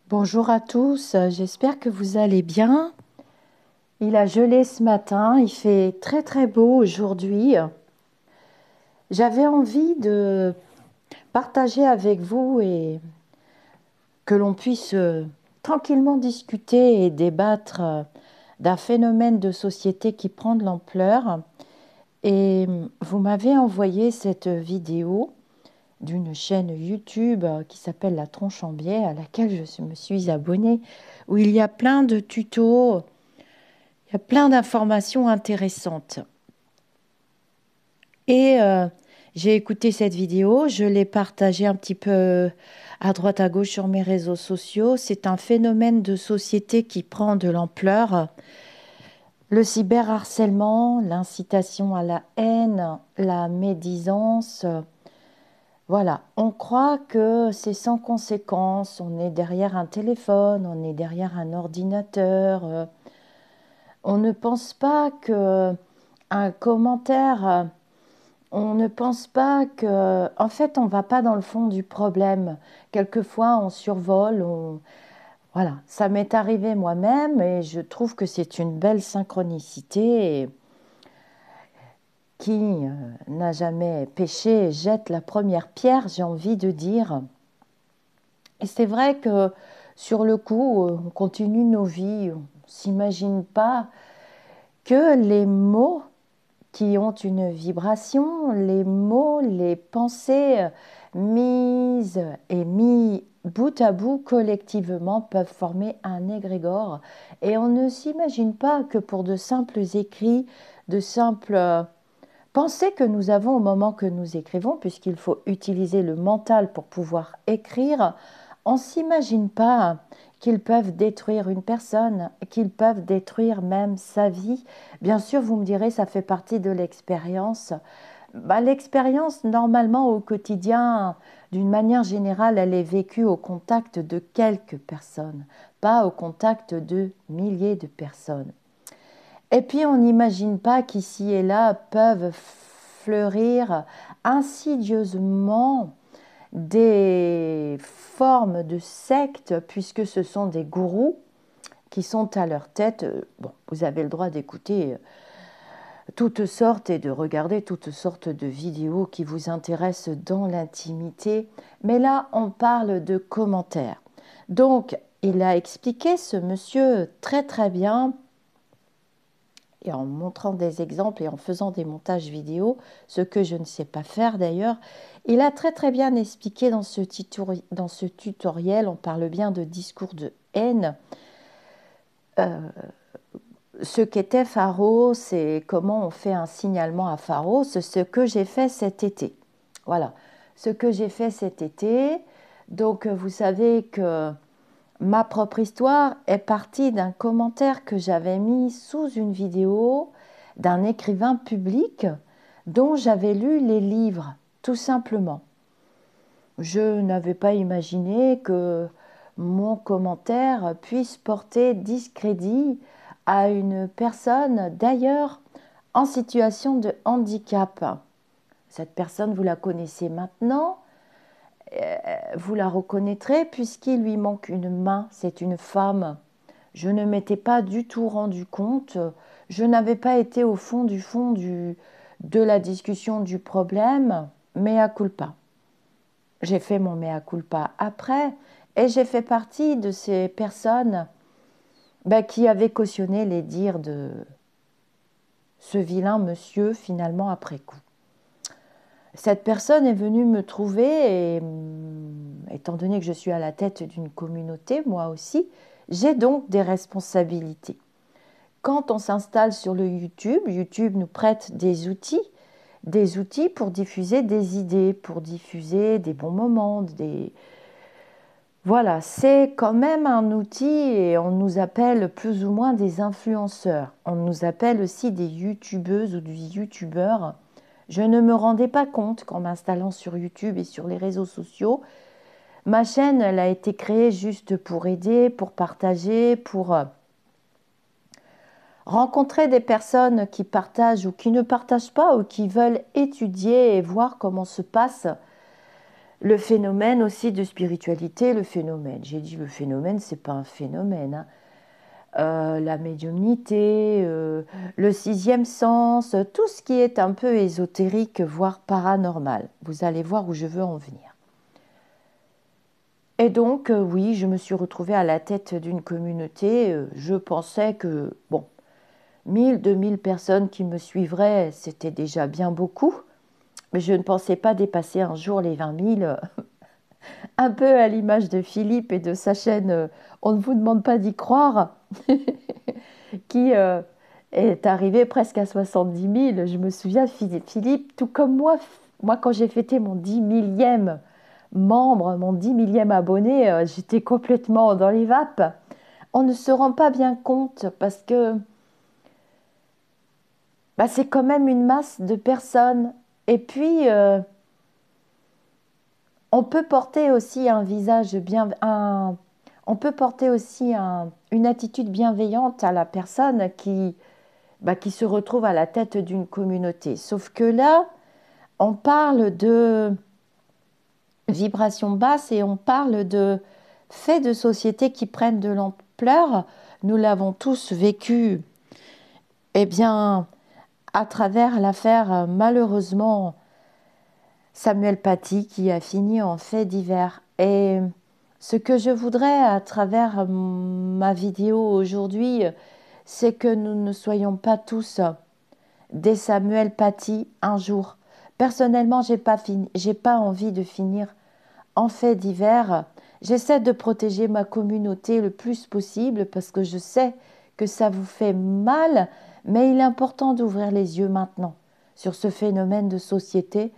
Bonjour à tous, j'espère que vous allez bien. Il a gelé ce matin, il fait très très beau aujourd'hui. J'avais envie de partager avec vous et que l'on puisse tranquillement discuter et débattre d'un phénomène de société qui prend de l'ampleur. Et vous m'avez envoyé cette vidéo d'une chaîne YouTube qui s'appelle La Tronche en Biais, à laquelle me suis abonnée, où il y a plein de tutos. Il y a plein d'informations intéressantes. Et j'ai écouté cette vidéo, je l'ai partagée un petit peu à droite à gauche sur mes réseaux sociaux. C'est un phénomène de société qui prend de l'ampleur. Le cyberharcèlement, l'incitation à la haine, la médisance. Voilà, on croit que c'est sans conséquence. On est derrière un téléphone, on est derrière un ordinateur. On ne pense pas que un commentaire, on ne pense pas que, en fait, on va pas dans le fond du problème. Quelquefois, on survole, voilà. Ça m'est arrivé moi-même et je trouve que c'est une belle synchronicité. Et qui n'a jamais péché jette la première pierre, j'ai envie de dire. Et c'est vrai que sur le coup, on continue nos vies, on s'imagine pas que les mots qui ont une vibration, les mots, les pensées mises et mis bout à bout collectivement peuvent former un égrégore. Et on ne s'imagine pas que pour de simples écrits, de simples pensées que nous avons au moment que nous écrivons, puisqu'il faut utiliser le mental pour pouvoir écrire, on ne s'imagine pas qu'ils peuvent détruire une personne, qu'ils peuvent détruire même sa vie. Bien sûr, vous me direz, ça fait partie de l'expérience. L'expérience, normalement, au quotidien, d'une manière générale, elle est vécue au contact de quelques personnes, pas au contact de milliers de personnes. Et puis, on n'imagine pas qu'ici et là peuvent fleurir insidieusement des formes de sectes, puisque ce sont des gourous qui sont à leur tête. Bon, vous avez le droit d'écouter toutes sortes et de regarder toutes sortes de vidéos qui vous intéressent dans l'intimité, mais là, on parle de commentaires. Donc, il a expliqué, ce monsieur, très très bien, et en montrant des exemples et en faisant des montages vidéo, ce que je ne sais pas faire d'ailleurs, il a très très bien expliqué dans ce tutoriel, on parle bien de discours de haine, euh, ce qu'était Pharos et comment on fait un signalement à Pharos, ce que j'ai fait cet été. Voilà, ce que j'ai fait cet été. Donc vous savez que ma propre histoire est partie d'un commentaire que j'avais mis sous une vidéo d'un écrivain public dont j'avais lu les livres, tout simplement. Je n'avais pas imaginé que mon commentaire puisse porter discrédit à une personne, d'ailleurs, en situation de handicap. Cette personne, vous la connaissez maintenant, vous la reconnaîtrez puisqu'il lui manque une main, c'est une femme. Je ne m'étais pas du tout rendu compte, je n'avais pas été au fond de la discussion du problème, mea culpa. J'ai fait mon mea culpa après et j'ai fait partie de ces personnes qui avaient cautionné les dires de ce vilain monsieur finalement après coup. Cette personne est venue me trouver et étant donné que je suis à la tête d'une communauté, moi aussi, j'ai donc des responsabilités. Quand on s'installe sur le YouTube, YouTube nous prête des outils pour diffuser des idées, pour diffuser des bons moments, Voilà, c'est quand même un outil et on nous appelle plus ou moins des influenceurs. On nous appelle aussi des youtubeuses ou des youtubeurs. Je ne me rendais pas compte qu'en m'installant sur YouTube et sur les réseaux sociaux, ma chaîne, elle a été créée juste pour aider, pour partager, pour rencontrer des personnes qui partagent ou qui ne partagent pas ou qui veulent étudier et voir comment se passe Le phénomène aussi de spiritualité, le phénomène. J'ai dit le phénomène, c'est pas un phénomène, hein. La médiumnité, le sixième sens, tout ce qui est un peu ésotérique, voire paranormal. Vous allez voir où je veux en venir. Et donc, oui, je me suis retrouvée à la tête d'une communauté. Je pensais que, bon, 1000, 2000 personnes qui me suivraient, c'était déjà bien beaucoup. Mais je ne pensais pas dépasser un jour les 20 000, un peu à l'image de Philippe et de sa chaîne On ne vous demande pas d'y croire, qui est arrivé presque à 70 000. Je me souviens, Philippe, tout comme moi quand j'ai fêté mon 10 millième membre, mon 10 millième abonné, j'étais complètement dans les vapes. On ne se rend pas bien compte parce que bah, c'est quand même une masse de personnes. Et puis, on peut porter aussi un visage on peut porter aussi une attitude bienveillante à la personne qui se retrouve à la tête d'une communauté. Sauf que là, on parle de vibration basse et on parle de faits de société qui prennent de l'ampleur. Nous l'avons tous vécu, eh bien, à travers l'affaire, malheureusement, Samuel Paty qui a fini en fait divers. Et ce que je voudrais à travers ma vidéo aujourd'hui, c'est que nous ne soyons pas tous des Samuel Paty un jour. Personnellement, j'ai pas envie de finir en fait divers. J'essaie de protéger ma communauté le plus possible parce que je sais que ça vous fait mal, mais il est important d'ouvrir les yeux maintenant sur ce phénomène de société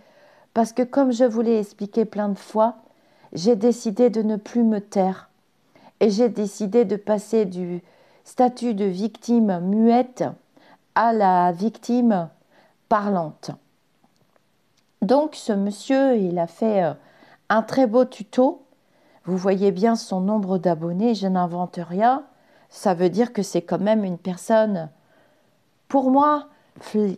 parce que comme je vous l'ai expliqué plein de fois, j'ai décidé de ne plus me taire et j'ai décidé de passer du statut de victime muette à la victime parlante. Donc ce monsieur, il a fait un très beau tuto. Vous voyez bien son nombre d'abonnés, je n'invente rien. Ça veut dire que c'est quand même une personne, pour moi,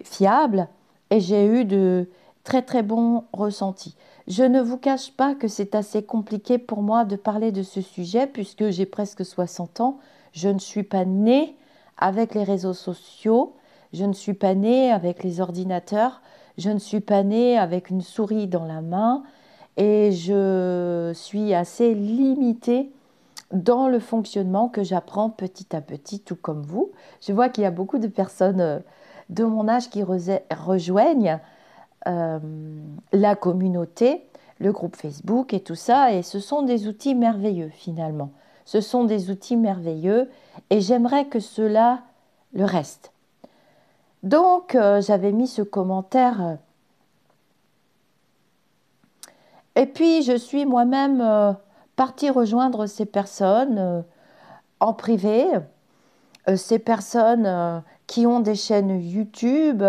fiable et j'ai eu de très très bons ressentis. Je ne vous cache pas que c'est assez compliqué pour moi de parler de ce sujet puisque j'ai presque 60 ans. Je ne suis pas née avec les réseaux sociaux, je ne suis pas née avec les ordinateurs, je ne suis pas née avec une souris dans la main et je suis assez limitée dans le fonctionnement que j'apprends petit à petit, tout comme vous. Je vois qu'il y a beaucoup de personnes de mon âge qui rejoignent euh, la communauté, le groupe Facebook et tout ça, et ce sont des outils merveilleux finalement. Ce sont des outils merveilleux et j'aimerais que cela le reste. Donc, j'avais mis ce commentaire. Et puis, je suis moi-même partie rejoindre ces personnes en privé. Ces personnes qui ont des chaînes YouTube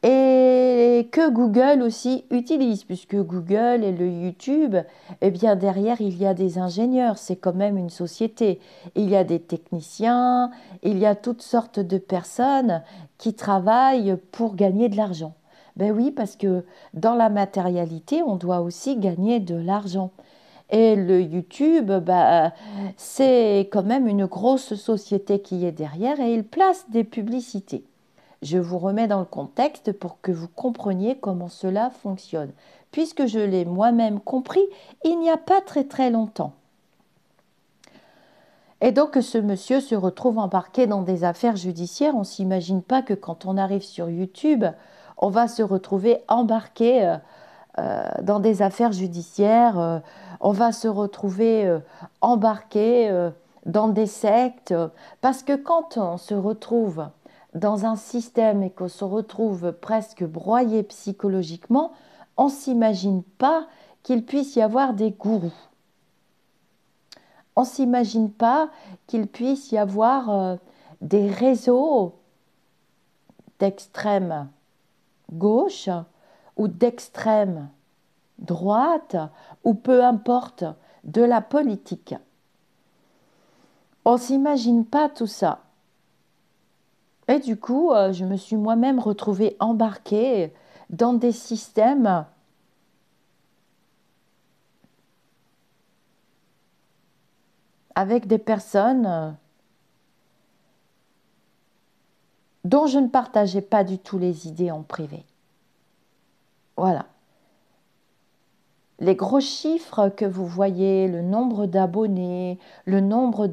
et que Google aussi utilise, puisque Google et le YouTube, eh bien derrière il y a des ingénieurs, c'est quand même une société. Il y a des techniciens, il y a toutes sortes de personnes qui travaillent pour gagner de l'argent. Ben oui, parce que dans la matérialité, on doit aussi gagner de l'argent. Et le YouTube, bah, c'est quand même une grosse société qui est derrière et il place des publicités. Je vous remets dans le contexte pour que vous compreniez comment cela fonctionne, puisque je l'ai moi-même compris il n'y a pas très très longtemps. Et donc ce monsieur se retrouve embarqué dans des affaires judiciaires. On ne s'imagine pas que quand on arrive sur YouTube, on va se retrouver embarqué dans des affaires judiciaires, on va se retrouver embarqué dans des sectes, parce que quand on se retrouve dans un système et qu'on se retrouve presque broyé psychologiquement, on ne s'imagine pas qu'il puisse y avoir des gourous. On ne s'imagine pas qu'il puisse y avoir des réseaux d'extrême gauche ou d'extrême droite ou peu importe, de la politique. On ne s'imagine pas tout ça. Et du coup, je me suis moi-même retrouvée embarquée dans des systèmes avec des personnes dont je ne partageais pas du tout les idées en privé. Voilà. Les gros chiffres que vous voyez, le nombre d'abonnés, le nombre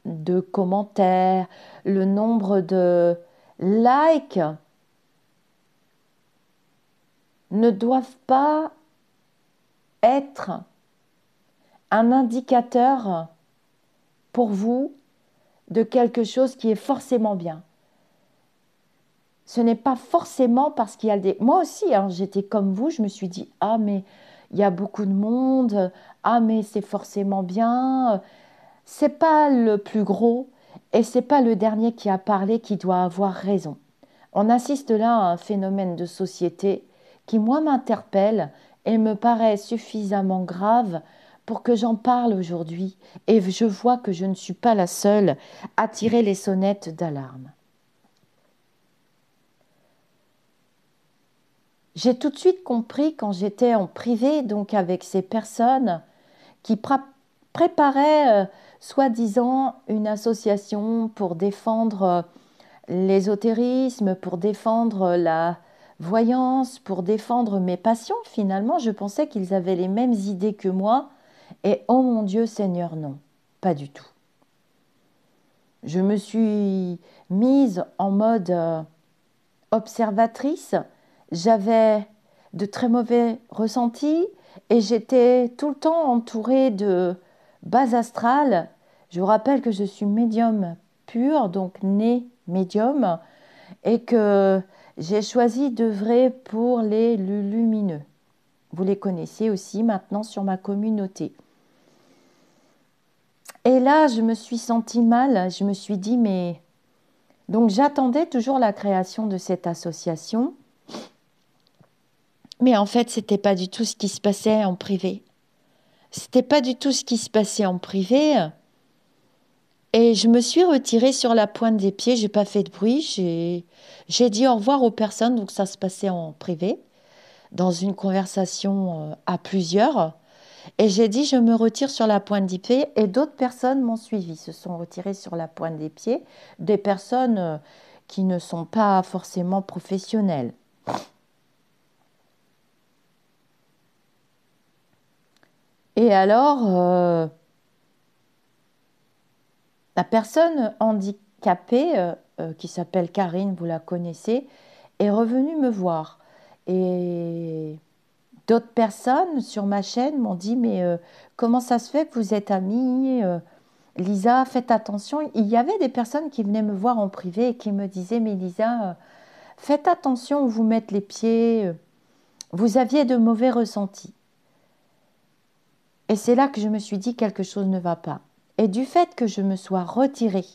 de commentaires, le nombre de likes ne doivent pas être un indicateur pour vous de quelque chose qui est forcément bien. Ce n'est pas forcément parce qu'il y a des... Moi aussi, hein, j'étais comme vous, je me suis dit, ah mais il y a beaucoup de monde, ah mais c'est forcément bien. C'est pas le plus gros et c'est pas le dernier qui a parlé qui doit avoir raison. On assiste là à un phénomène de société qui, moi, m'interpelle et me paraît suffisamment grave pour que j'en parle aujourd'hui. Et je vois que je ne suis pas la seule à tirer les sonnettes d'alarme. J'ai tout de suite compris quand j'étais en privé, donc avec ces personnes qui préparaient soi-disant une association pour défendre l'ésotérisme, pour défendre la voyance, pour défendre mes passions. Finalement, je pensais qu'ils avaient les mêmes idées que moi. Et oh mon Dieu Seigneur, non, pas du tout. Je me suis mise en mode observatrice. J'avais de très mauvais ressentis et j'étais tout le temps entourée de base astrale. Je vous rappelle que je suis médium pur, donc né médium, et que j'ai choisi d'œuvrer pour les lumineux. Vous les connaissez aussi maintenant sur ma communauté. Et là, je me suis sentie mal. Je me suis dit, mais... Donc j'attendais toujours la création de cette association. Mais en fait, c'était pas du tout ce qui se passait en privé. C'était pas du tout ce qui se passait en privé. Et je me suis retirée sur la pointe des pieds. J'ai pas fait de bruit. J'ai dit au revoir aux personnes. Donc ça se passait en privé, dans une conversation à plusieurs. Et j'ai dit, je me retire sur la pointe des pieds. Et d'autres personnes m'ont suivi, se sont retirées sur la pointe des pieds. Des personnes qui ne sont pas forcément professionnelles. Et alors, la personne handicapée, qui s'appelle Karine, vous la connaissez, est revenue me voir. Et d'autres personnes sur ma chaîne m'ont dit, mais comment ça se fait que vous êtes amie Lisa, faites attention. Il y avait des personnes qui venaient me voir en privé et qui me disaient, mais Lisa, faites attention où vous mettez les pieds. Vous aviez de mauvais ressentis. Et c'est là que je me suis dit, quelque chose ne va pas. Et du fait que je me sois retirée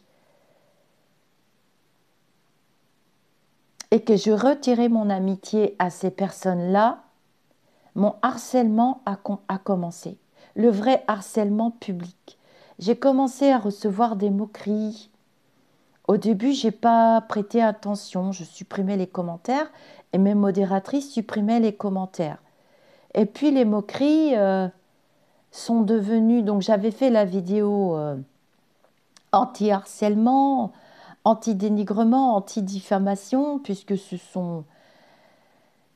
et que je retirais mon amitié à ces personnes-là, mon harcèlement a commencé. Le vrai harcèlement public. J'ai commencé à recevoir des moqueries. Au début, je n'ai pas prêté attention. Je supprimais les commentaires et mes modératrices supprimaient les commentaires. Et puis les moqueries sont devenues... Donc j'avais fait la vidéo anti-harcèlement, anti-dénigrement, anti-diffamation, puisque ce sont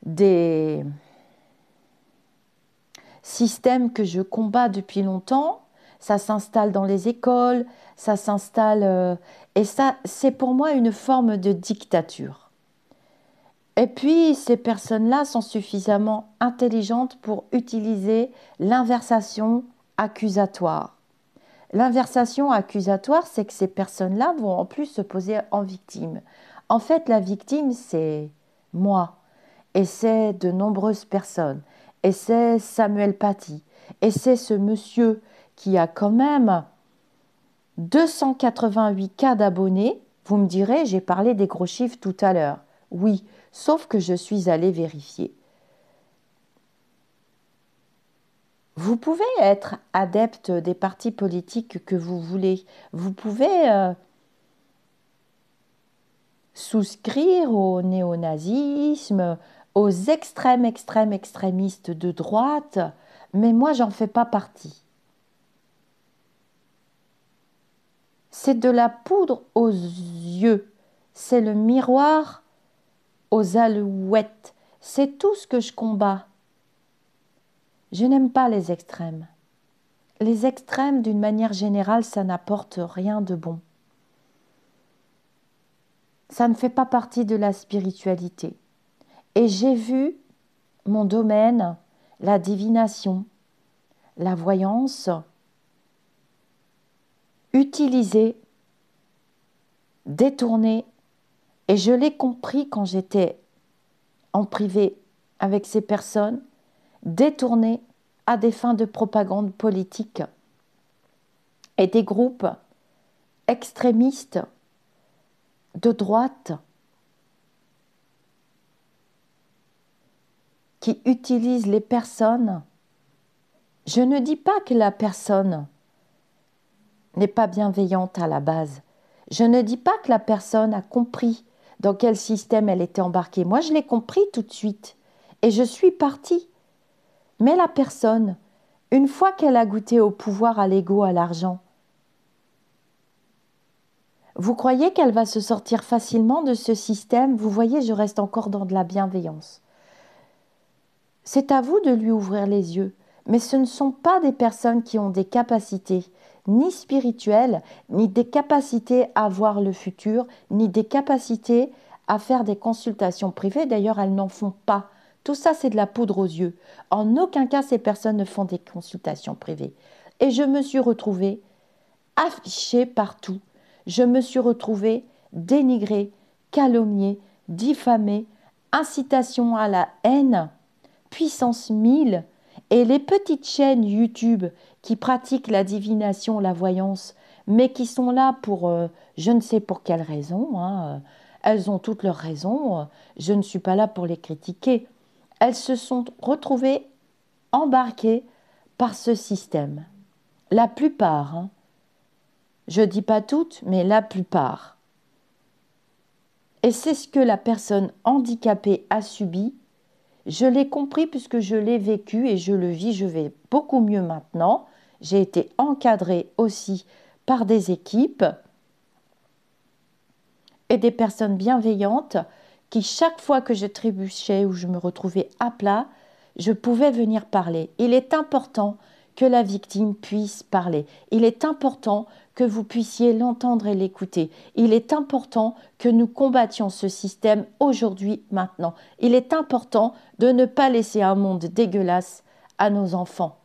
des systèmes que je combats depuis longtemps. Ça s'installe dans les écoles, ça s'installe... et ça, c'est pour moi une forme de dictature. Et puis, ces personnes-là sont suffisamment intelligentes pour utiliser l'inversation accusatoire. L'inversation accusatoire, c'est que ces personnes-là vont en plus se poser en victime. En fait, la victime, c'est moi. Et c'est de nombreuses personnes. Et c'est Samuel Paty. Et c'est ce monsieur qui a quand même 288 cas d'abonnés. Vous me direz, j'ai parlé des gros chiffres tout à l'heure. Oui, sauf que je suis allée vérifier. Vous pouvez être adepte des partis politiques que vous voulez. Vous pouvez souscrire au néonazisme, aux extrémistes de droite, mais moi, j'en fais pas partie. C'est de la poudre aux yeux. C'est le miroir aux alouettes. C'est tout ce que je combats. Je n'aime pas les extrêmes. Les extrêmes, d'une manière générale, ça n'apporte rien de bon. Ça ne fait pas partie de la spiritualité. Et j'ai vu mon domaine, la divination, la voyance, utilisée, détournée, et je l'ai compris quand j'étais en privé avec ces personnes, détournée à des fins de propagande politique et des groupes extrémistes de droite qui utilisent les personnes. Je ne dis pas que la personne n'est pas bienveillante à la base. Je ne dis pas que la personne a compris dans quel système elle était embarquée. Moi, je l'ai compris tout de suite et je suis partie. Mais la personne, une fois qu'elle a goûté au pouvoir, à l'ego, à l'argent, vous croyez qu'elle va se sortir facilement de ce système? Vous voyez, je reste encore dans de la bienveillance. C'est à vous de lui ouvrir les yeux. Mais ce ne sont pas des personnes qui ont des capacités, ni spirituelles, ni des capacités à voir le futur, ni des capacités à faire des consultations privées. D'ailleurs, elles n'en font pas. Tout ça, c'est de la poudre aux yeux. En aucun cas, ces personnes ne font des consultations privées. Et je me suis retrouvée affichée partout. Je me suis retrouvée dénigrée, calomniée, diffamée, incitation à la haine, puissance 1000, et les petites chaînes YouTube qui pratiquent la divination, la voyance, mais qui sont là pour je ne sais pour quelle raison, hein, elles ont toutes leurs raisons, je ne suis pas là pour les critiquer. Elles se sont retrouvées embarquées par ce système. La plupart, hein. Je ne dis pas toutes, mais la plupart. Et c'est ce que la personne handicapée a subi. Je l'ai compris puisque je l'ai vécu et je le vis, je vais beaucoup mieux maintenant. J'ai été encadrée aussi par des équipes et des personnes bienveillantes qui, chaque fois que je trébuchais ou je me retrouvais à plat, je pouvais venir parler. Il est important que la victime puisse parler. Il est important que vous puissiez l'entendre et l'écouter. Il est important que nous combattions ce système aujourd'hui, maintenant. Il est important de ne pas laisser un monde dégueulasse à nos enfants.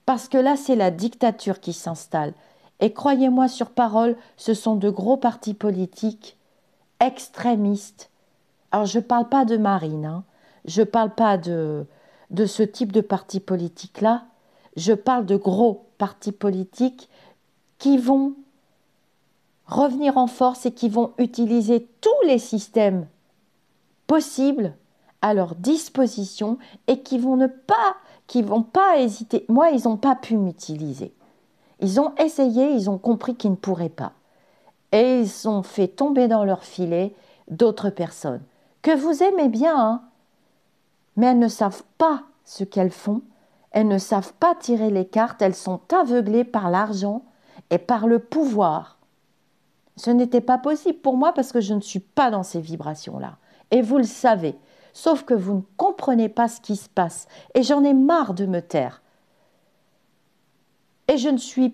Parce que là, c'est la dictature qui s'installe. Et croyez-moi sur parole, ce sont de gros partis politiques extrémistes. Alors, je ne parle pas de Marine, hein. Je ne parle pas de ce type de parti politique-là. Je parle de gros partis politiques qui vont revenir en force et qui vont utiliser tous les systèmes possibles à leur disposition et qui vont pas hésiter. Moi, ils n'ont pas pu m'utiliser. Ils ont essayé, ils ont compris qu'ils ne pourraient pas. Et ils ont fait tomber dans leur filet d'autres personnes que vous aimez bien, hein, mais elles ne savent pas ce qu'elles font. Elles ne savent pas tirer les cartes. Elles sont aveuglées par l'argent et par le pouvoir. Ce n'était pas possible pour moi parce que je ne suis pas dans ces vibrations-là. Et vous le savez. Sauf que vous ne comprenez pas ce qui se passe. Et j'en ai marre de me taire. Et je ne suis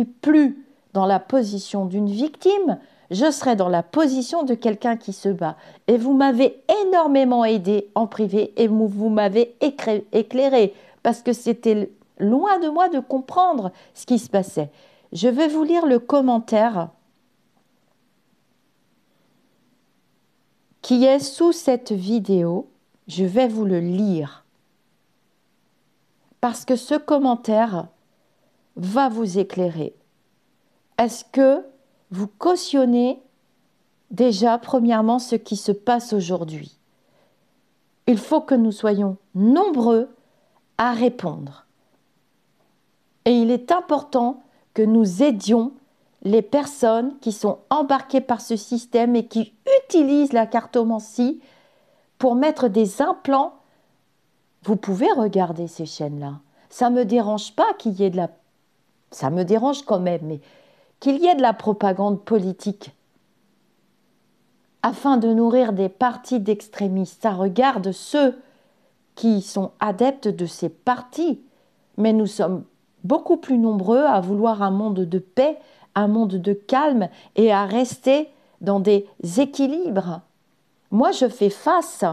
plus dans la position d'une victime. Je serai dans la position de quelqu'un qui se bat. Et vous m'avez énormément aidé en privé et vous m'avez éclairé parce que c'était loin de moi de comprendre ce qui se passait. Je vais vous lire le commentaire qui est sous cette vidéo. Je vais vous le lire parce que ce commentaire va vous éclairer. Est-ce que vous cautionnez déjà, premièrement, ce qui se passe aujourd'hui? Il faut que nous soyons nombreux à répondre. Et il est important que nous aidions les personnes qui sont embarquées par ce système et qui utilisent la cartomancie pour mettre des implants. Vous pouvez regarder ces chaînes-là. Ça ne me dérange pas qu'il y ait de la Ça me dérange quand même, mais qu'il y ait de la propagande politique afin de nourrir des partis d'extrémistes, ça regarde ceux qui sont adeptes de ces partis. Mais nous sommes beaucoup plus nombreux à vouloir un monde de paix, un monde de calme et à rester dans des équilibres. Moi, je fais face.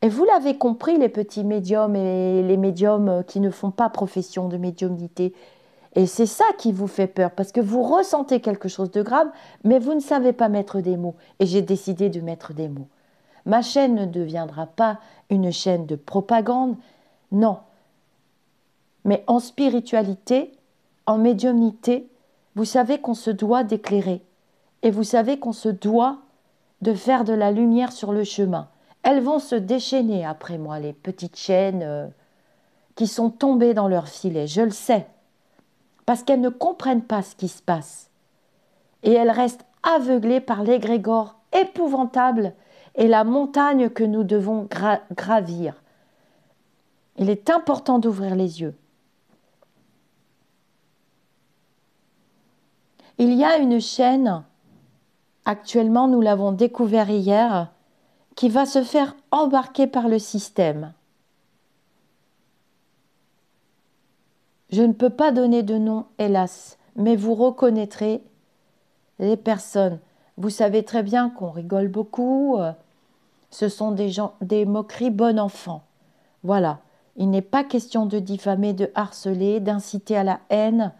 Et vous l'avez compris, les petits médiums et les médiums qui ne font pas profession de médiumnité. Et c'est ça qui vous fait peur, parce que vous ressentez quelque chose de grave, mais vous ne savez pas mettre des mots. Et j'ai décidé de mettre des mots. Ma chaîne ne deviendra pas une chaîne de propagande, non. Mais en spiritualité, en médiumnité, vous savez qu'on se doit d'éclairer. Et vous savez qu'on se doit de faire de la lumière sur le chemin. Elles vont se déchaîner après moi, les petites chaînes qui sont tombées dans leur filet, je le sais. Parce qu'elles ne comprennent pas ce qui se passe. Et elles restent aveuglées par l'égrégore épouvantable et la montagne que nous devons gravir. Il est important d'ouvrir les yeux. Il y a une chaîne, actuellement nous l'avons découvert hier, qui va se faire embarquer par le système. Je ne peux pas donner de nom, hélas, mais vous reconnaîtrez les personnes. Vous savez très bien qu'on rigole beaucoup, ce sont des moqueries bon enfant. Voilà, il n'est pas question de diffamer, de harceler, d'inciter à la haine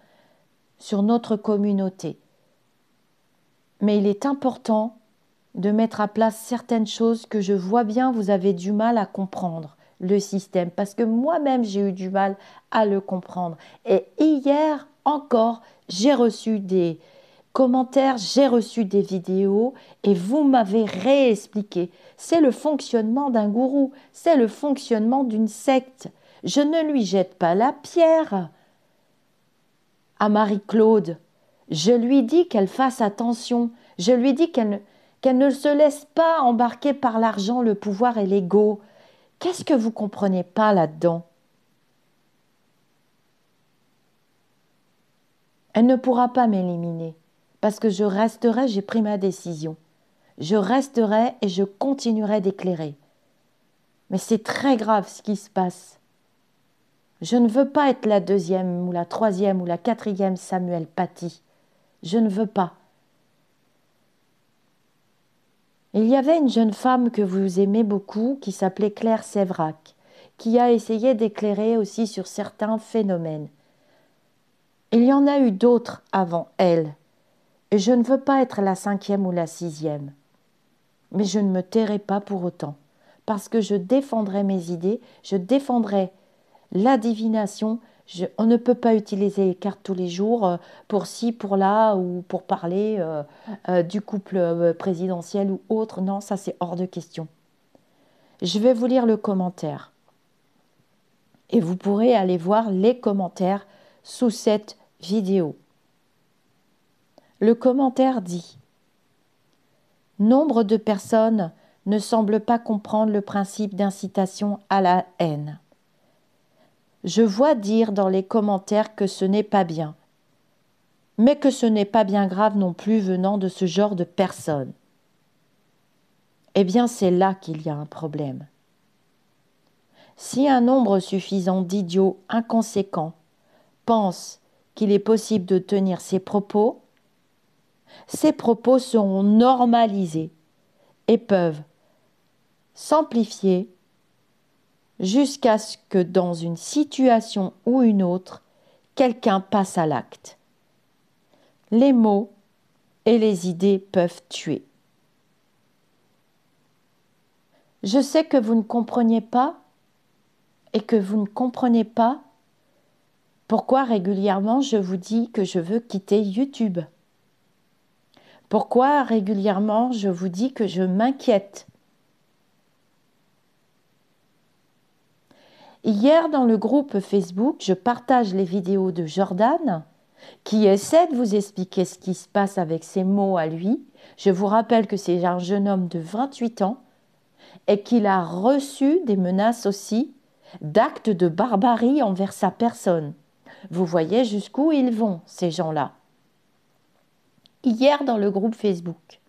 sur notre communauté. Mais il est important de mettre à place certaines choses que je vois bien vous avez du mal à comprendre, le système, parce que moi-même j'ai eu du mal à le comprendre. Et hier encore, j'ai reçu des commentaires, j'ai reçu des vidéos et vous m'avez réexpliqué. C'est le fonctionnement d'un gourou, c'est le fonctionnement d'une secte. Je ne lui jette pas la pierre à Marie-Claude. Je lui dis qu'elle fasse attention. Je lui dis qu'elle ne se laisse pas embarquer par l'argent, le pouvoir et l'ego. Qu'est-ce que vous ne comprenez pas là-dedans? Elle ne pourra pas m'éliminer parce que je resterai, j'ai pris ma décision. Je resterai et je continuerai d'éclairer. Mais c'est très grave ce qui se passe. Je ne veux pas être la deuxième ou la troisième ou la quatrième Samuel Paty. Je ne veux pas. Il y avait une jeune femme que vous aimez beaucoup qui s'appelait Claire Sévrac, qui a essayé d'éclairer aussi sur certains phénomènes. Il y en a eu d'autres avant elle, et je ne veux pas être la cinquième ou la sixième. Mais je ne me tairai pas pour autant, parce que je défendrai mes idées, je défendrai la divination. On ne peut pas utiliser les cartes tous les jours pour ci, pour là, ou pour parler du couple présidentiel ou autre. Non, ça c'est hors de question. Je vais vous lire le commentaire. Et vous pourrez aller voir les commentaires sous cette vidéo. Le commentaire dit: nombre de personnes ne semblent pas comprendre le principe d'incitation à la haine. Je vois dire dans les commentaires que ce n'est pas bien, mais que ce n'est pas bien grave non plus venant de ce genre de personnes. Eh bien, c'est là qu'il y a un problème. Si un nombre suffisant d'idiots inconséquents pense qu'il est possible de tenir ces propos seront normalisés et peuvent s'amplifier jusqu'à ce que dans une situation ou une autre, quelqu'un passe à l'acte. Les mots et les idées peuvent tuer. Je sais que vous ne compreniez pas et que vous ne comprenez pas pourquoi régulièrement je vous dis que je veux quitter YouTube. Pourquoi régulièrement je vous dis que je m'inquiète. Hier, dans le groupe Facebook, je partage les vidéos de Jordan qui essaie de vous expliquer ce qui se passe avec ses mots à lui. Je vous rappelle que c'est un jeune homme de 28 ans et qu'il a reçu des menaces aussi d'actes de barbarie envers sa personne. Vous voyez jusqu'où ils vont, ces gens-là. Hier, dans le groupe Facebook,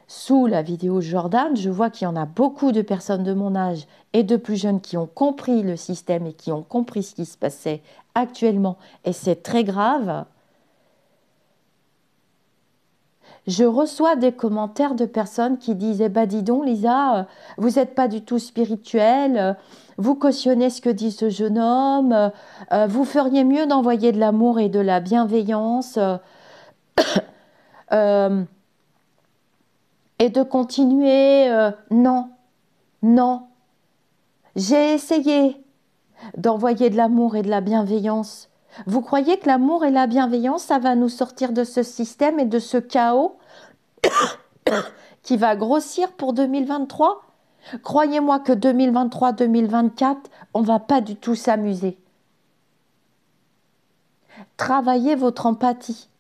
sous la vidéo Jordan, je vois qu'il y en a beaucoup de personnes de mon âge et de plus jeunes qui ont compris le système et qui ont compris ce qui se passait actuellement. Et c'est très grave. Je reçois des commentaires de personnes qui disent « Eh ben dis donc Lisa, vous n'êtes pas du tout spirituelle, vous cautionnez ce que dit ce jeune homme, vous feriez mieux d'envoyer de l'amour et de la bienveillance euh, et de continuer. Non, non, j'ai essayé d'envoyer de l'amour et de la bienveillance. Vous croyez que l'amour et la bienveillance, ça va nous sortir de ce système et de ce chaos qui va grossir pour 2023? Croyez-moi que 2023-2024, on ne va pas du tout s'amuser. Travaillez votre empathie.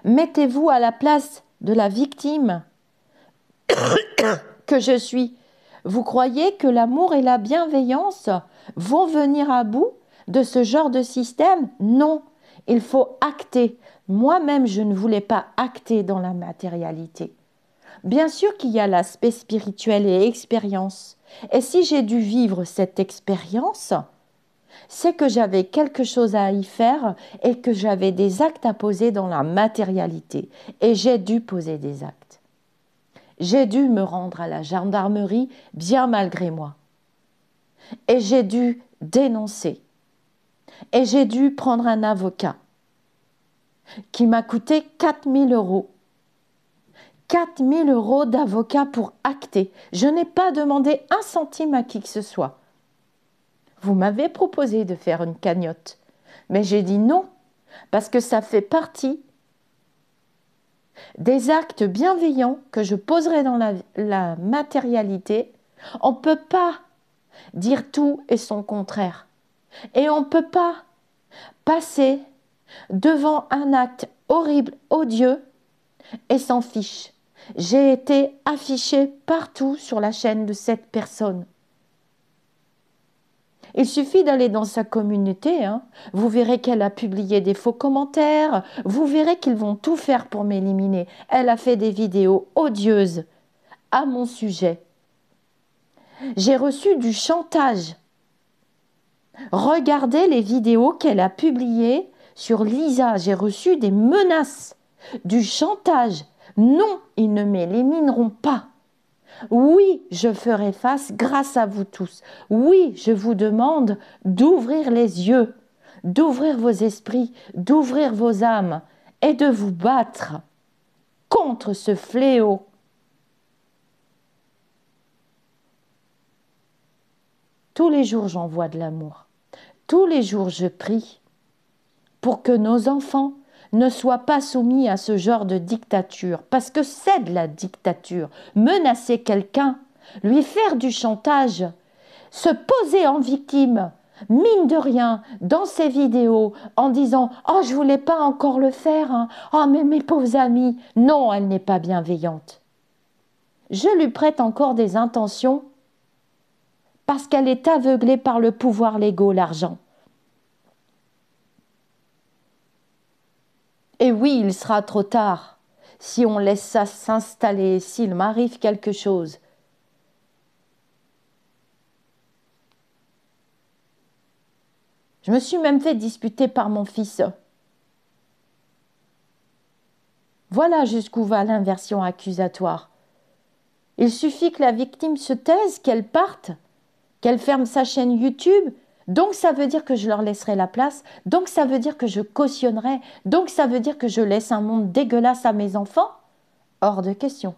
Mettez-vous à la place de la victime que je suis. Vous croyez que l'amour et la bienveillance vont venir à bout de ce genre de système? Non, il faut acter. Moi-même, je ne voulais pas acter dans la matérialité. Bien sûr qu'il y a l'aspect spirituel et expérience. Et si j'ai dû vivre cette expérience, c'est que j'avais quelque chose à y faire et que j'avais des actes à poser dans la matérialité. Et j'ai dû poser des actes. J'ai dû me rendre à la gendarmerie bien malgré moi. Et j'ai dû dénoncer. Et j'ai dû prendre un avocat qui m'a coûté 4 000 euros. 4 000 euros d'avocat pour acter. Je n'ai pas demandé un centime à qui que ce soit. Vous m'avez proposé de faire une cagnotte, mais j'ai dit non, parce que ça fait partie des actes bienveillants que je poserai dans la matérialité. On ne peut pas dire tout et son contraire. Et on ne peut pas passer devant un acte horrible, odieux, et s'en fiche. J'ai été affichée partout sur la chaîne de cette personne. Il suffit d'aller dans sa communauté, hein. Vous verrez qu'elle a publié des faux commentaires, vous verrez qu'ils vont tout faire pour m'éliminer. Elle a fait des vidéos odieuses à mon sujet. J'ai reçu du chantage. Regardez les vidéos qu'elle a publiées sur Lisa. J'ai reçu des menaces, du chantage. Non, ils ne m'élimineront pas. Oui, je ferai face grâce à vous tous. Oui, je vous demande d'ouvrir les yeux, d'ouvrir vos esprits, d'ouvrir vos âmes et de vous battre contre ce fléau. Tous les jours, j'envoie de l'amour. Tous les jours, je prie pour que nos enfants ne soient pas soumis à ce genre de dictature, parce que c'est de la dictature. Menacer quelqu'un, lui faire du chantage, se poser en victime, mine de rien, dans ses vidéos, en disant « Oh, je voulais pas encore le faire, hein. Oh, mais mes pauvres amis !» Non, elle n'est pas bienveillante. Je lui prête encore des intentions parce qu'elle est aveuglée par le pouvoir, l'ego, l'argent. Et oui, il sera trop tard si on laisse ça s'installer, s'il m'arrive quelque chose. Je me suis même fait disputer par mon fils. Voilà jusqu'où va l'inversion accusatoire. Il suffit que la victime se taise, qu'elle parte, qu'elle ferme sa chaîne YouTube. Donc ça veut dire que je leur laisserai la place. Donc ça veut dire que je cautionnerai. Donc ça veut dire que je laisse un monde dégueulasse à mes enfants. Hors de question.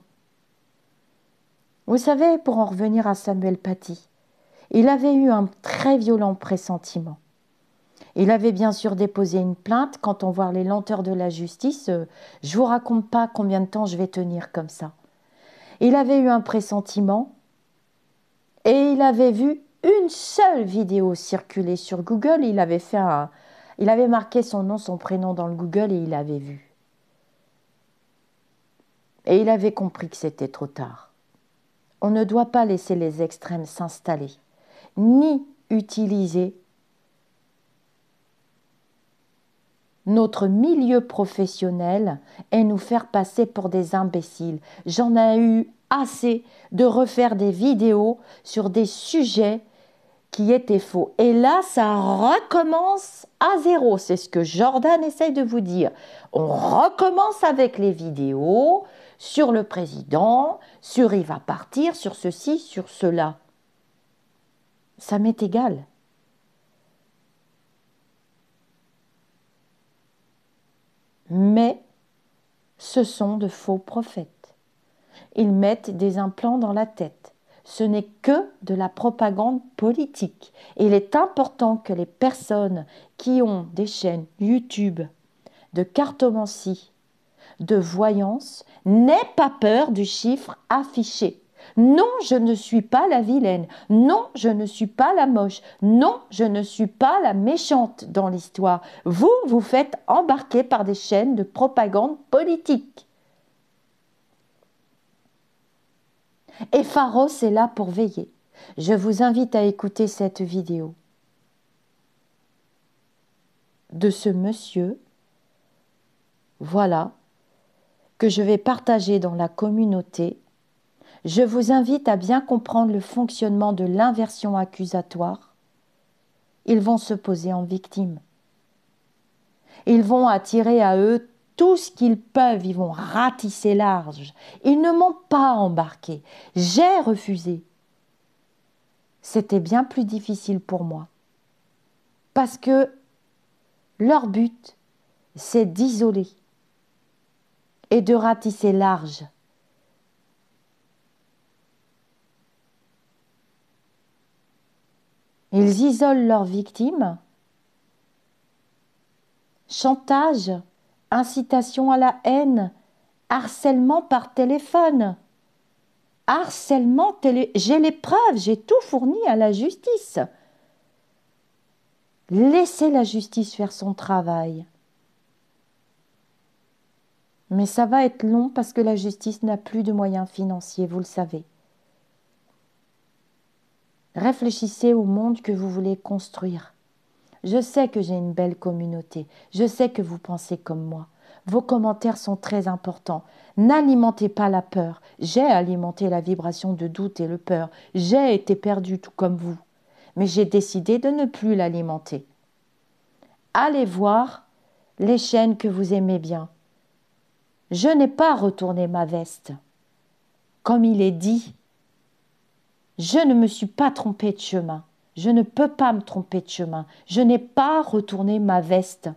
Vous savez, pour en revenir à Samuel Paty, il avait eu un très violent pressentiment. Il avait bien sûr déposé une plainte. Quand on voit les lenteurs de la justice, je ne vous raconte pas combien de temps je vais tenir comme ça. Il avait eu un pressentiment et il avait vu une seule vidéo circuler sur Google. Il avait marqué son nom, son prénom dans le Google et il avait vu. Et il avait compris que c'était trop tard. On ne doit pas laisser les extrêmes s'installer, ni utiliser notre milieu professionnel et nous faire passer pour des imbéciles. J'en ai eu assez de refaire des vidéos sur des sujets qui étaient faux. Et là, ça recommence à zéro. C'est ce que Jordan essaye de vous dire. On recommence avec les vidéos sur le président, sur il va partir, sur ceci, sur cela. Ça m'est égal. Mais ce sont de faux prophètes. Ils mettent des implants dans la tête. Ce n'est que de la propagande politique. Il est important que les personnes qui ont des chaînes YouTube, de cartomancie, de voyance, n'aient pas peur du chiffre affiché. Non, je ne suis pas la vilaine. Non, je ne suis pas la moche. Non, je ne suis pas la méchante dans l'histoire. Vous, vous faites embarquer par des chaînes de propagande politique. Et Pharos est là pour veiller. Je vous invite à écouter cette vidéo de ce monsieur, voilà, que je vais partager dans la communauté. Je vous invite à bien comprendre le fonctionnement de l'inversion accusatoire. Ils vont se poser en victime. Ils vont attirer à eux tout ce qu'ils peuvent. Ils vont ratisser large. Ils ne m'ont pas embarqué. J'ai refusé. C'était bien plus difficile pour moi. Parce que leur but, c'est d'isoler et de ratisser large. Ils isolent leurs victimes. Chantage, incitation à la haine, harcèlement par téléphone. Harcèlement j'ai les preuves, j'ai tout fourni à la justice. Laissez la justice faire son travail. Mais ça va être long parce que la justice n'a plus de moyens financiers, vous le savez. Réfléchissez au monde que vous voulez construire. Je sais que j'ai une belle communauté. Je sais que vous pensez comme moi. Vos commentaires sont très importants. N'alimentez pas la peur. J'ai alimenté la vibration de doute et le peur. J'ai été perdu tout comme vous. Mais j'ai décidé de ne plus l'alimenter. Allez voir les chaînes que vous aimez bien. Je n'ai pas retourné ma veste. Comme il est dit, je ne me suis pas trompée de chemin. Je ne peux pas me tromper de chemin. Je n'ai pas retourné ma veste.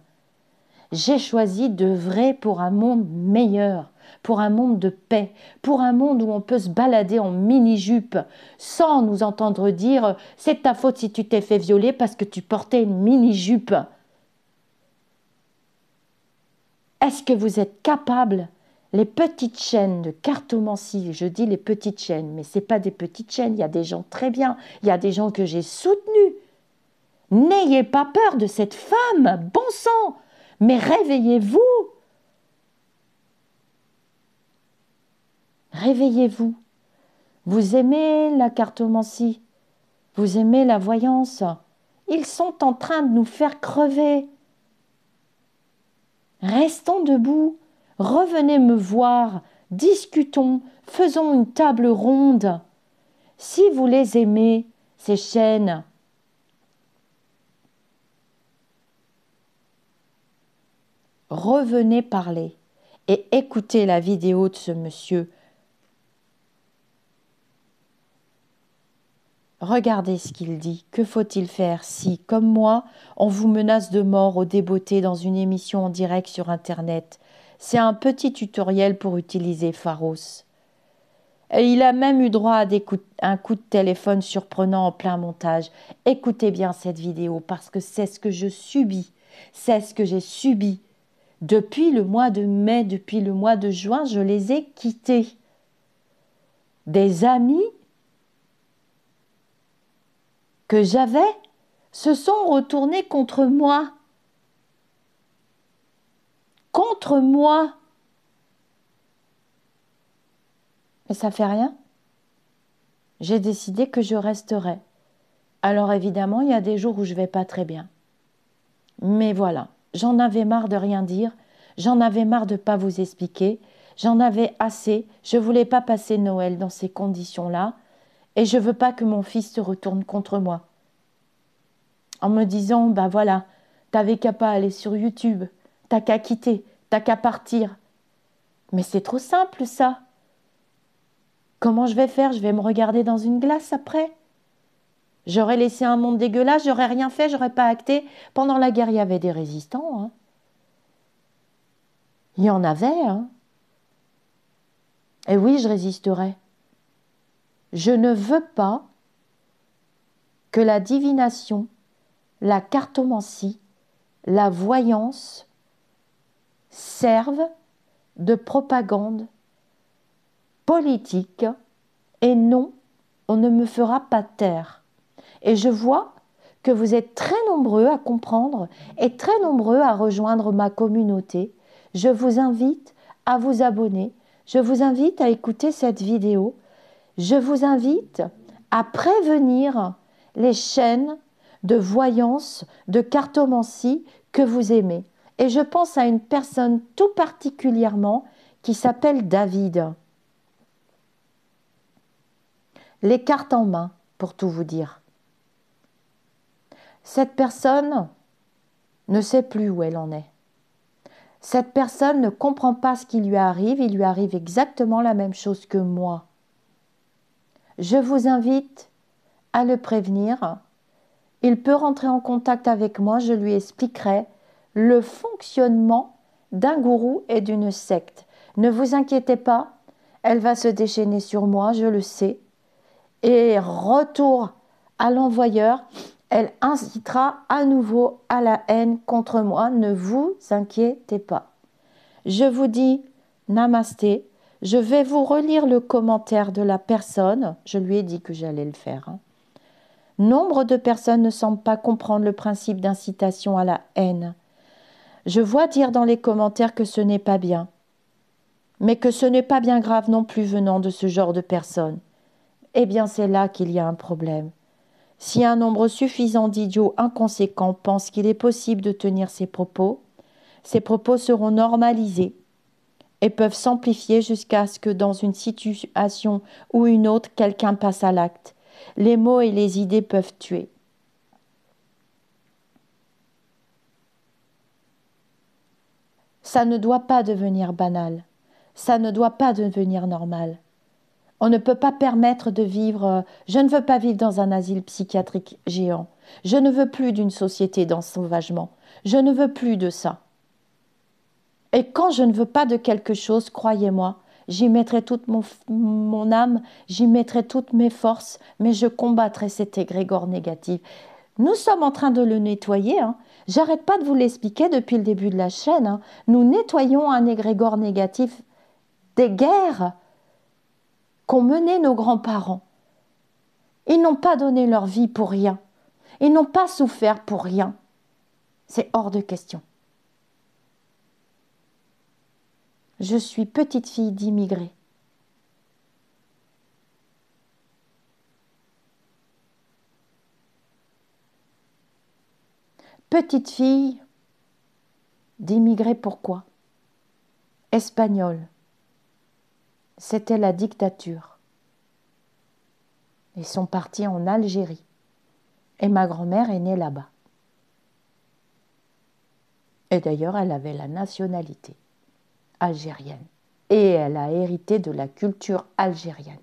J'ai choisi d'œuvrer pour un monde meilleur, pour un monde de paix, pour un monde où on peut se balader en mini-jupe sans nous entendre dire « c'est ta faute si tu t'es fait violer parce que tu portais une mini-jupe ». Est-ce que vous êtes capable, les petites chaînes de cartomancie, je dis les petites chaînes, mais ce n'est pas des petites chaînes, il y a des gens très bien, il y a des gens que j'ai soutenus. N'ayez pas peur de cette femme, bon sang, mais réveillez-vous. Réveillez-vous. Vous aimez la cartomancie, vous aimez la voyance. Ils sont en train de nous faire crever. Restons debout, revenez me voir, discutons, faisons une table ronde. Si vous les aimez, ces chaînes, revenez parler et écoutez la vidéo de ce monsieur. Regardez ce qu'il dit. Que faut-il faire si, comme moi, on vous menace de mort au débeauté dans une émission en direct sur Internet? C'est un petit tutoriel pour utiliser Pharos. Et il a même eu droit à un coup de téléphone surprenant en plein montage. Écoutez bien cette vidéo parce que c'est ce que je subis. C'est ce que j'ai subi. Depuis le mois de mai, depuis le mois de juin, je les ai quittés. Des amis que j'avais se sont retournés contre moi. Contre moi. Mais ça fait rien. J'ai décidé que je resterai. Alors évidemment, il y a des jours où je vais pas très bien. Mais voilà. j'en avais marre de rien dire, j'en avais marre de ne pas vous expliquer, j'en avais assez, je ne voulais pas passer Noël dans ces conditions-là, et je ne veux pas que mon fils se retourne contre moi. En me disant, bah voilà, t'avais qu'à pas aller sur YouTube, t'as qu'à quitter, t'as qu'à partir. Mais c'est trop simple ça. Comment je vais faire? Je vais me regarder dans une glace après. J'aurais laissé un monde dégueulasse, j'aurais rien fait, j'aurais pas acté. Pendant la guerre, il y avait des résistants, hein. Il y en avait, hein. Et oui, je résisterai. Je ne veux pas que la divination, la cartomancie, la voyance servent de propagande politique. Et non, on ne me fera pas taire. Et je vois que vous êtes très nombreux à comprendre et très nombreux à rejoindre ma communauté. Je vous invite à vous abonner. Je vous invite à écouter cette vidéo. Je vous invite à prévenir les chaînes de voyance, de cartomancie que vous aimez. Et je pense à une personne tout particulièrement qui s'appelle David. Les cartes en main, pour tout vous dire. Cette personne ne sait plus où elle en est. Cette personne ne comprend pas ce qui lui arrive, il lui arrive exactement la même chose que moi. Je vous invite à le prévenir. Il peut rentrer en contact avec moi, je lui expliquerai le fonctionnement d'un gourou et d'une secte. Ne vous inquiétez pas, elle va se déchaîner sur moi, je le sais. Et retour à l'envoyeur, elle incitera à nouveau à la haine contre moi. Ne vous inquiétez pas. Je vous dis namasté. Je vais vous relire le commentaire de la personne. Je lui ai dit que j'allais le faire. Nombre de personnes ne semblent pas comprendre le principe d'incitation à la haine. Je vois dire dans les commentaires que ce n'est pas bien, mais que ce n'est pas bien grave non plus venant de ce genre de personnes. Eh bien, c'est là qu'il y a un problème. Si un nombre suffisant d'idiots inconséquents pensent qu'il est possible de tenir ces propos seront normalisés et peuvent s'amplifier jusqu'à ce que dans une situation ou une autre, quelqu'un passe à l'acte. Les mots et les idées peuvent tuer. Ça ne doit pas devenir banal. Ça ne doit pas devenir normal. On ne peut pas permettre de vivre... Je ne veux pas vivre dans un asile psychiatrique géant. Je ne veux plus d'une société d'ensauvagement. Je ne veux plus de ça. Et quand je ne veux pas de quelque chose, croyez-moi, j'y mettrai toute mon âme, j'y mettrai toutes mes forces, mais je combattrai cet égrégore négatif. Nous sommes en train de le nettoyer. Hein. J'arrête pas de vous l'expliquer depuis le début de la chaîne. Hein. Nous nettoyons un égrégore négatif des guerres qu'ont menées nos grands-parents. Ils n'ont pas donné leur vie pour rien. Ils n'ont pas souffert pour rien. C'est hors de question. Je suis petite fille d'immigrés. Petite fille d'immigrés, pourquoi? Espagnole. C'était la dictature. Ils sont partis en Algérie. Et ma grand-mère est née là-bas. Et d'ailleurs, elle avait la nationalité algérienne. Et elle a hérité de la culture algérienne.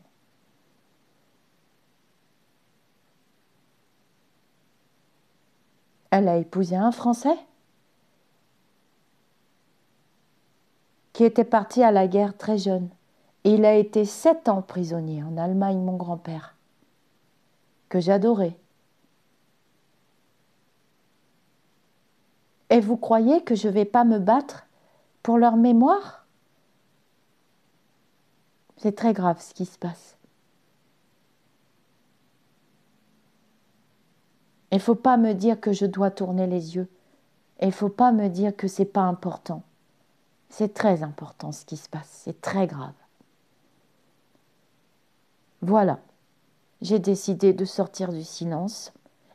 Elle a épousé un Français qui était parti à la guerre très jeune. Et il a été 7 ans prisonnier en Allemagne, mon grand-père, que j'adorais. Et vous croyez que je ne vais pas me battre pour leur mémoire? C'est très grave ce qui se passe. Il ne faut pas me dire que je dois tourner les yeux. Il ne faut pas me dire que ce n'est pas important. C'est très important ce qui se passe. C'est très grave. Voilà. J'ai décidé de sortir du silence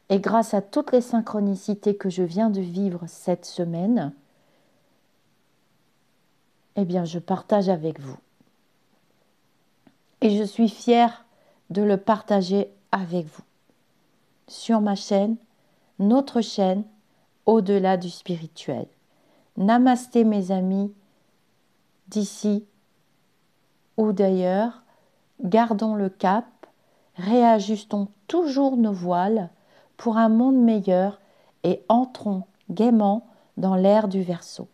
Et grâce à toutes les synchronicités que je viens de vivre cette semaine, eh bien, je partage avec vous. Et je suis fière de le partager avec vous sur ma chaîne, notre chaîne, au-delà du spirituel. Namasté mes amis d'ici ou d'ailleurs, gardons le cap, réajustons toujours nos voiles pour un monde meilleur et entrons gaiement dans l'ère du Verseau.